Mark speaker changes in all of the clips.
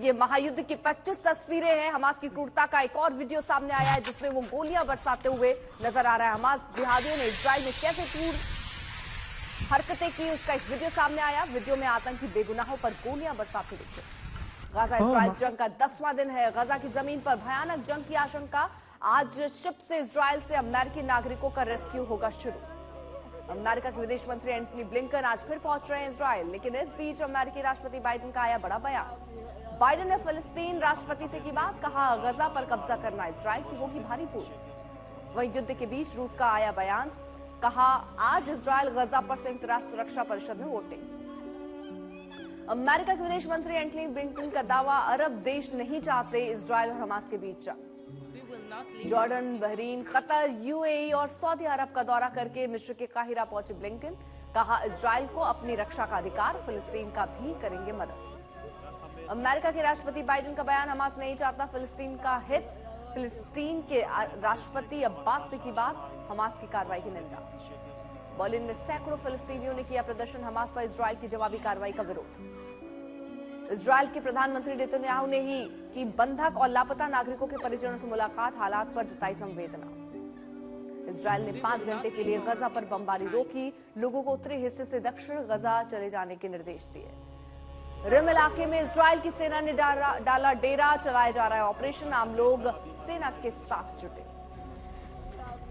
Speaker 1: ये महायुद्ध की 25 तस्वीरें हैं। हमास की क्रूरता का एक और वीडियो सामने आया है जिसमें वो गोलियां बरसाते हुए नजर आ रहा है। हमास जिहादियों ने इजराइल में कैसे क्रूर हरकतें की, उसका एक वीडियो सामने आया। वीडियो में आतंकी बेगुनाहों पर गोलियां बरसाते दिखे। गाजा इजराइल जंग का 10वां दिन है। गाजा की जमीन पर भयानक जंग की आशंका। आज शिप से इजराइल से अमेरिकी नागरिकों का रेस्क्यू होगा शुरू। अमेरिका के विदेश मंत्री एंटनी ब्लिंकन आज फिर पहुंच रहे हैं इजराइल, लेकिन इस बीच अमेरिकी राष्ट्रपति बाइडेन का आया बड़ा बयान। बाइडेन ने फिलिस्तीन राष्ट्रपति से की बात, कहा गजा पर कब्जा करना इजराइल की होगी भारी भूल। वहीं युद्ध के बीच रूस का आया बयान, कहा आज इजराइल गजा पर संयुक्त राष्ट्र सुरक्षा परिषद में वोटिंग। अमेरिका के विदेश मंत्री एंटनी ब्लिंकन का दावा, अरब देश नहीं चाहते इजराइल और हमास के बीच जंग। जॉर्डन, बहरीन, कतर, यूएई और सऊदी अरब का दौरा करके मिस्र के काहिरा पहुंचे ब्लिंकन, कहा इजराइल को अपनी रक्षा का अधिकार, फिलिस्तीन का भी करेंगे मदद। अमेरिका के राष्ट्रपति बाइडेन का बयान, हमास नहीं चाहता फिलिस्तीन का हित। फिलिस्तीन के राष्ट्रपति अब्बास से की बात, हमास की कार्रवाई की निंदा। बर्लिन में सैकड़ों फिलिस्तीनियों ने किया प्रदर्शन, हमास पर इजराइल की जवाबी कार्रवाई का विरोध। इजराइल के प्रधानमंत्री नेतन्याहू ने ही की बंधक और लापता नागरिकों के परिजनों से मुलाकात, हालात पर जताई संवेदना। इजराइल ने 5 घंटे के लिए गजा पर बमबारी रोकी, लोगों को उत्तरी हिस्से से दक्षिण गजा चले जाने के निर्देश दिए। रिम इलाके में इजराइल की सेना ने डाला डेरा, चलाया जा रहा है ऑपरेशन, आम लोग सेना के साथ जुटे।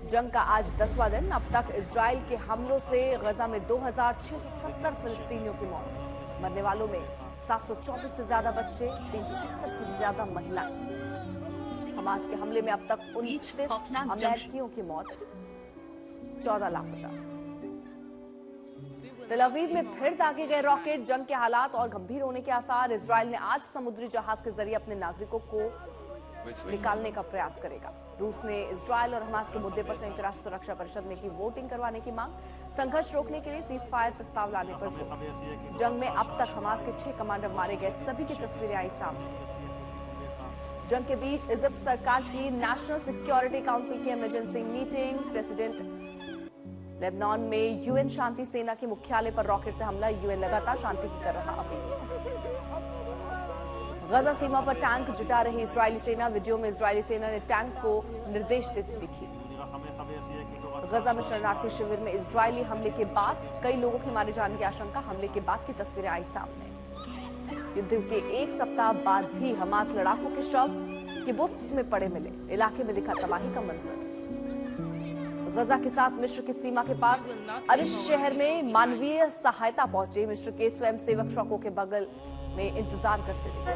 Speaker 1: जंग का आज 10वां दिन। अब तक इजराइल के हमलों से गजा में 2670 फिलिस्तीनियों की मौत, मरने वालों में 724 से ज्यादा बच्चे, 370 से ज्यादा महिलाएं। हमास के हमले में अब तक 29 अमेरिकियों की मौत, 14 लापता। तेल अवीव में फिर दागे गए रॉकेट, जंग के हालात और गंभीर होने के आसार। इजराइल ने आज समुद्री जहाज के जरिए अपने नागरिकों को निकालने का प्रयास करेगा। रूस ने इजराइल और हमास के मुद्दे पर संयुक्त राष्ट्र सुरक्षा परिषद में की वोटिंग करवाने की मांग। संघर्ष रोकने के लिए सीज फायर प्रस्ताव लाने पर जोर। जंग में अब तक हमास के 6 कमांडर मारे गए, सभी की तस्वीरें आई सामने। जंग के बीच इजिप्ट सरकार की नेशनल सिक्योरिटी काउंसिल की इमरजेंसी मीटिंग। प्रेसिडेंट लेबनान में यूएन शांति सेना के मुख्यालय पर रॉकेट से हमला, यूएन लगातार शांति की कर रहा अपील। गजा सीमा पर टैंक जुटा रही इजरायली सेना, वीडियो में इजरायली सेना ने टैंक को निर्देश देती दिखी। गजा में शरणार्थी शिविर में इजरायली हमले के बाद कई लोगों के मारे जाने की आशंका, हमले के बाद की तस्वीरें आई सामने। युद्ध के 1 सप्ताह बाद भी हमास लड़ाकों के शव किबुत्स में पड़े मिले, इलाके में दिखा तबाही का मंजर। गजा के साथ मिस्र की सीमा के पास अरिश शहर में मानवीय सहायता पहुंचे। मिस्र के स्वयंसेवक ट्रकों के बगल में इंतजार करते थे।